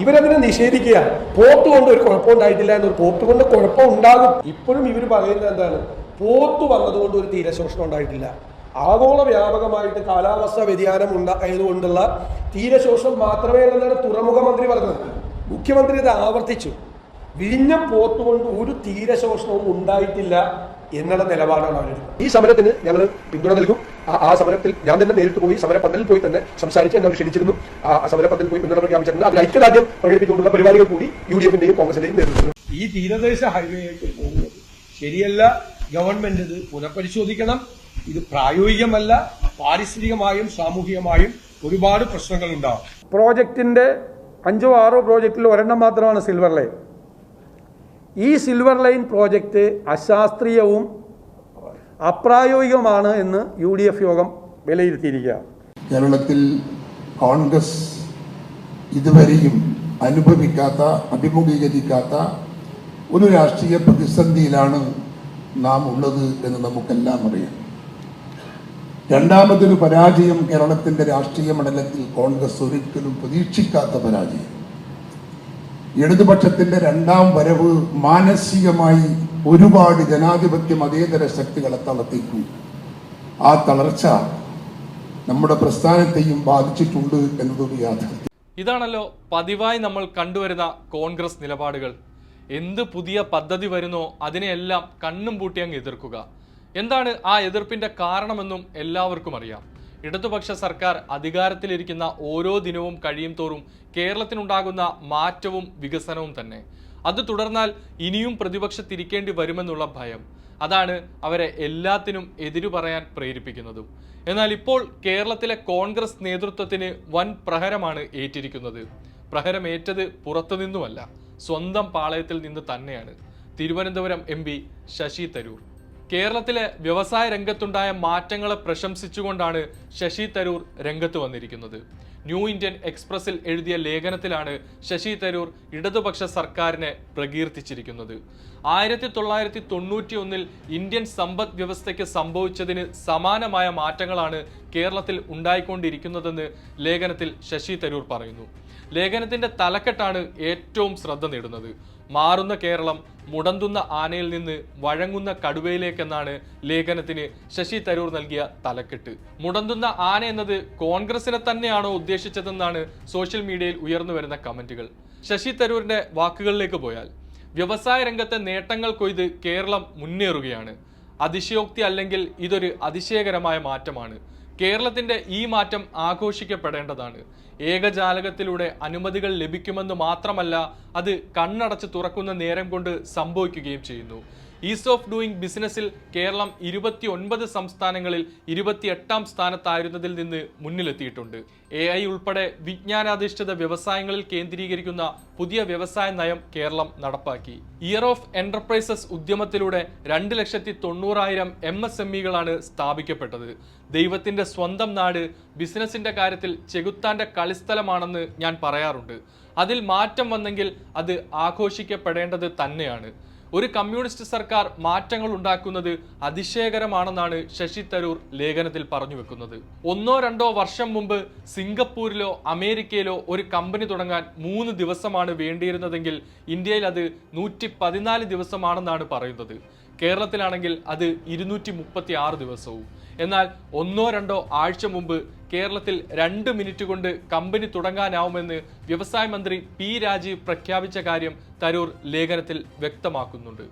ഇവരതിനെ നിഷേധിക്കുക. പോത്ത് കൊണ്ട് ഒരു കുഴപ്പമുണ്ടായിട്ടില്ല എന്നൊരു പോത്ത് കൊണ്ട് കുഴപ്പം ഉണ്ടാകും. ഇപ്പോഴും ഇവർ പറയുന്നത് എന്താണ്? പോത്ത് വന്നതുകൊണ്ട് ഒരു തീരശോഷണം ഉണ്ടായിട്ടില്ല. ആഗോള വ്യാപകമായിട്ട് കാലാവസ്ഥ വ്യതിയാനം ഉണ്ടായതുകൊണ്ടുള്ള തീരശോഷണം മാത്രമേ എന്നാണ് തുറമുഖ മന്ത്രി പറഞ്ഞത്. മുഖ്യമന്ത്രി ഇത് ആവർത്തിച്ചു. വിഴിഞ്ഞം പോത്തുകൊണ്ട് ഒരു തീരശോഷണവും ഉണ്ടായിട്ടില്ല എന്നുള്ള നിലപാടാണ് അവരെടുക്കുന്നത്. ഈ സമരത്തിന് ഞങ്ങൾ പിന്തുണ നൽകും. ആ സമരത്തിൽ ഞാൻ തന്നെ നേരിട്ട് പോയി സമരപ്പന്തലിൽ പോയി തന്നെ സംസാരിച്ച് എന്നെ ക്ഷണിച്ചിരുന്നു. ആ സമരപ്പന്തലിൽ പോയി പിന്തുണ പ്രഖ്യാപിച്ചിട്ടുണ്ട്. അതിൽ ഐക്യദാർഢ്യം പ്രകടിപ്പിച്ചുകൊണ്ടുള്ള പരിപാടികൾ കൂടി UDF-ന്റെയും കോൺഗ്രസിന്റെയും നേതൃത്വത്തിൽ. ഈ തീരദേശ ഹൈവേയിലേക്ക് പോകുന്നത് ശരിയല്ല. ഗവൺമെന്റ് ഇത് പുനഃപരിശോധിക്കണം. ഇത് പ്രായോഗികമല്ല. പാരിസ്ഥിതികമായും സാമൂഹികമായും ഒരുപാട് പ്രശ്നങ്ങൾ ഉണ്ടാവും. പ്രോജക്റ്റിന്റെ 5 or 6 പ്രോജക്റ്റിൽ ഒരെണ്ണം മാത്രമാണ് സിൽവർ ലൈൻ. ഈ സിൽവർ ലൈൻ പ്രോജക്റ്റ് അശാസ്ത്രീയവും അപ്രായോഗികമാണ് എന്ന് UDF യോഗം വിലയിരുത്തിയിരിക്കുക. കേരളത്തിൽ കോൺഗ്രസ് ഇതുവരെയും അനുഭവിക്കാത്ത, അഭിമുഖീകരിക്കാത്ത ഒരു രാഷ്ട്രീയ പ്രതിസന്ധിയിലാണ് നാം ഉള്ളത് എന്ന് നമുക്കെല്ലാം അറിയാം. രണ്ടാമതൊരു പരാജയം കേരളത്തിൻ്റെ രാഷ്ട്രീയ മണ്ഡലത്തിൽ കോൺഗ്രസ് ഒരിക്കലും പ്രതീക്ഷിക്കാത്ത പരാജയം. ഇടതുപക്ഷത്തിൻ്റെ രണ്ടാം വരവ് മാനസികമായി ഒരുപാട് ജനാധിപത്യ മതേതര ശക്തികളെ തളർത്തിക്കും. ആ തളർച്ച നമ്മുടെ പ്രസ്ഥാനത്തെയും ബാധിച്ചിട്ടുണ്ട് എന്നതൊരു യാഥാർത്ഥ്യം. ഇതാണല്ലോ പതിവായി നമ്മൾ കണ്ടുവരുന്ന കോൺഗ്രസ് നിലപാടുകൾ. എന്ത് പുതിയ പദ്ധതി വരുന്നോ അതിനെയെല്ലാം കണ്ണും പൂട്ടി അങ്ങ് എതിർക്കുക. എന്താണ് ആ എതിർപ്പിന്റെ കാരണമെന്നും എല്ലാവർക്കും അറിയാം. ഇടതുപക്ഷ സർക്കാർ അധികാരത്തിലിരിക്കുന്ന ഓരോ ദിനവും കഴിയും തോറും കേരളത്തിനുണ്ടാകുന്ന മാറ്റവും വികസനവും തന്നെ. അത് തുടർന്നാൽ ഇനിയും പ്രതിപക്ഷത്തിരിക്കേണ്ടി വരുമെന്നുള്ള ഭയം, അതാണ് അവരെ എല്ലാത്തിനും എതിരു പറയാൻ പ്രേരിപ്പിക്കുന്നതും. എന്നാൽ ഇപ്പോൾ കേരളത്തിലെ കോൺഗ്രസ് നേതൃത്വത്തിന് വൻ പ്രഹരമാണ് ഏറ്റിരിക്കുന്നത്. പ്രഹരമേറ്റത് പുറത്തുനിന്നുമല്ല, സ്വന്തം പാളയത്തിൽ നിന്ന് തന്നെയാണ്. തിരുവനന്തപുരം MP ശശി തരൂർ. കേരളത്തിലെ വ്യവസായ രംഗത്തുണ്ടായ മാറ്റങ്ങളെ പ്രശംസിച്ചുകൊണ്ടാണ് ശശി തരൂർ രംഗത്ത് വന്നിരിക്കുന്നത്. ന്യൂ ഇന്ത്യൻ എക്സ്പ്രസിൽ എഴുതിയ ലേഖനത്തിലാണ് ശശി തരൂർ ഇടതുപക്ഷ സർക്കാരിനെ പ്രകീർത്തിച്ചിരിക്കുന്നത്. 1991 ഇന്ത്യൻ സമ്പദ് വ്യവസ്ഥയ്ക്ക് സംഭവിച്ചതിന് സമാനമായ മാറ്റങ്ങളാണ് കേരളത്തിൽ ഉണ്ടായിക്കൊണ്ടിരിക്കുന്നതെന്ന് ലേഖനത്തിൽ ശശി തരൂർ പറയുന്നു. ലേഖനത്തിന്റെ തലക്കെട്ടാണ് ഏറ്റവും ശ്രദ്ധ നേടുന്നത്. മാറുന്ന കേരളം മുടന്തുന്ന ആനയിൽ നിന്ന് വഴങ്ങുന്ന കടുവയിലേക്കെന്നാണ് ലേഖനത്തിന് ശശി തരൂർ നൽകിയ തലക്കെട്ട്. മുടന്തുന്ന ആന എന്നത് കോൺഗ്രസിനെ തന്നെയാണോ ഉദ്ദേശിച്ചതെന്നാണ് സോഷ്യൽ മീഡിയയിൽ ഉയർന്നു വരുന്ന കമന്റുകൾ. ശശി തരൂരിന്റെ വാക്കുകളിലേക്ക് പോയാൽ, വ്യവസായ രംഗത്തെ നേട്ടങ്ങൾ കൊയ്ത് കേരളം മുന്നേറുകയാണ്. അതിശയോക്തി അല്ലെങ്കിൽ ഇതൊരു അതിശയകരമായ മാറ്റമാണ്. കേരളത്തിന്റെ ഈ മാറ്റം ആഘോഷിക്കപ്പെടേണ്ടതാണ്. ഏകജാലകത്തിലൂടെ അനുമതികൾ ലഭിക്കുമെന്ന് മാത്രമല്ല, അത് കണ്ണടച്ച് തുറക്കുന്ന നേരം കൊണ്ട് സംഭവിക്കുകയും ചെയ്യുന്നു. ഈസ് ഓഫ് ഡൂയിങ് ബിസിനസ്സിൽ കേരളം 29 സംസ്ഥാനങ്ങളിൽ 28ാം സ്ഥാനത്തായിരുന്നതിൽ നിന്ന് മുന്നിലെത്തിയിട്ടുണ്ട്. AI ഉൾപ്പെടെ വിജ്ഞാനാധിഷ്ഠിത വ്യവസായങ്ങളിൽ കേന്ദ്രീകരിക്കുന്ന പുതിയ വ്യവസായ നയം കേരളം നടപ്പാക്കി. ഇയർ ഓഫ് എന്റർപ്രൈസസ് ഉദ്യമത്തിലൂടെ 2,90,000 MSMEകളാണ് സ്ഥാപിക്കപ്പെട്ടത്. ദൈവത്തിന്റെ സ്വന്തം നാട് ബിസിനസിന്റെ കാര്യത്തിൽ ചെകുത്താന്റെ കളിസ്ഥലമാണെന്ന് ഞാൻ പറയാറുണ്ട്. അതിൽ മാറ്റം വന്നെങ്കിൽ അത് ആഘോഷിക്കപ്പെടേണ്ടത് തന്നെയാണ്. ഒരു കമ്മ്യൂണിസ്റ്റ് സർക്കാർ മാറ്റങ്ങൾ ഉണ്ടാക്കുന്നത് അതിശയകരമാണെന്നാണ് ശശി തരൂർ ലേഖനത്തിൽ പറഞ്ഞു വെക്കുന്നത്. 1-2 വർഷം മുമ്പ് സിംഗപ്പൂരിലോ അമേരിക്കയിലോ ഒരു കമ്പനി തുടങ്ങാൻ 3 ദിവസമാണ് വേണ്ടിയിരുന്നതെങ്കിൽ ഇന്ത്യയിൽ അത് 114 ദിവസമാണെന്നാണ് പറയുന്നത്. കേരളത്തിലാണെങ്കിൽ അത് 236 ദിവസവും. എന്നാൽ 1-2 ആഴ്ച മുമ്പ് കേരളത്തിൽ 2 മിനിറ്റ് കൊണ്ട് കമ്പനി തുടങ്ങാനാവുമെന്ന് വ്യവസായ മന്ത്രി P. രാജീവ് പ്രഖ്യാപിച്ച കാര്യം തരൂർ ലേഖനത്തിൽ വ്യക്തമാക്കുന്നുണ്ട്.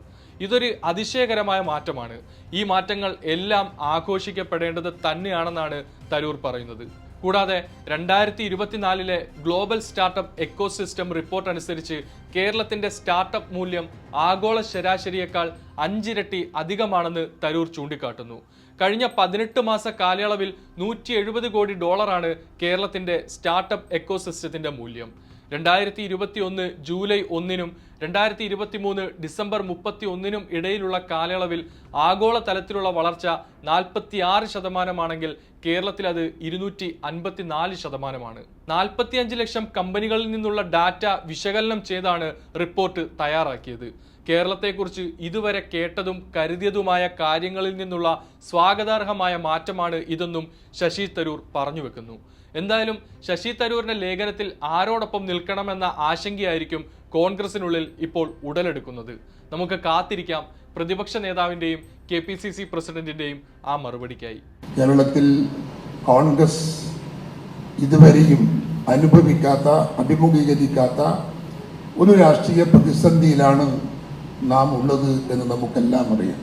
ഇതൊരു അതിശയകരമായ മാറ്റമാണ്. ഈ മാറ്റങ്ങൾ എല്ലാം ആഘോഷിക്കപ്പെടേണ്ടത് തന്നെയാണെന്നാണ് തരൂർ പറയുന്നത്. കൂടാതെ 2024 ഗ്ലോബൽ സ്റ്റാർട്ടപ്പ് എക്കോസിസ്റ്റം റിപ്പോർട്ട് അനുസരിച്ച് കേരളത്തിന്റെ സ്റ്റാർട്ടപ്പ് മൂല്യം ആഗോള ശരാശരിയേക്കാൾ 5 ഇരട്ടി അധികമാണെന്ന് തരൂർ ചൂണ്ടിക്കാട്ടുന്നു. കഴിഞ്ഞ 18 മാസ കാലയളവിൽ $170 കോടി കേരളത്തിന്റെ സ്റ്റാർട്ടപ്പ് എക്കോസിസ്റ്റത്തിന്റെ മൂല്യം. 2021 ജൂലൈ 1-നും 2023 ഡിസംബർ 31-നും ഇടയിലുള്ള കാലയളവിൽ ആഗോള തലത്തിലുള്ള വളർച്ച 46% കേരളത്തിൽ അത് 254%. 45 ലക്ഷം കമ്പനികളിൽ നിന്നുള്ള ഡാറ്റ വിശകലനം ചെയ്താണ് റിപ്പോർട്ട് തയ്യാറാക്കിയത്. കേരളത്തെക്കുറിച്ച് ഇതുവരെ കേട്ടതും കരുതിയതുമായ കാര്യങ്ങളിൽ നിന്നുള്ള സ്വാഗതാർഹമായ മാറ്റമാണ് ഇതെന്നും ശശി തരൂർ പറഞ്ഞു വെക്കുന്നു. എന്തായാലും ശശി തരൂരിന്റെ ലേഖനത്തിൽ ആരോടൊപ്പം നിൽക്കണമെന്ന ആശങ്കയായിരിക്കും കോൺഗ്രസിനുള്ളിൽ ഇപ്പോൾ ഉടലെടുക്കുന്നത്. നമുക്ക് കാത്തിരിക്കാം പ്രതിപക്ഷ നേതാവിന്റെയും KPCC പ്രസിഡന്റിന്റെയും ആ മറുപടിക്കായി. കേരളത്തിൽ കോൺഗ്രസ് ഇതുവരെയും അനുഭവിക്കാത്ത, അഭിമുഖീകരിക്കാത്ത ഒരു രാഷ്ട്രീയ പ്രതിസന്ധിയിലാണ് നാം ഉള്ളത് എന്ന് നമുക്കെല്ലാം അറിയാം.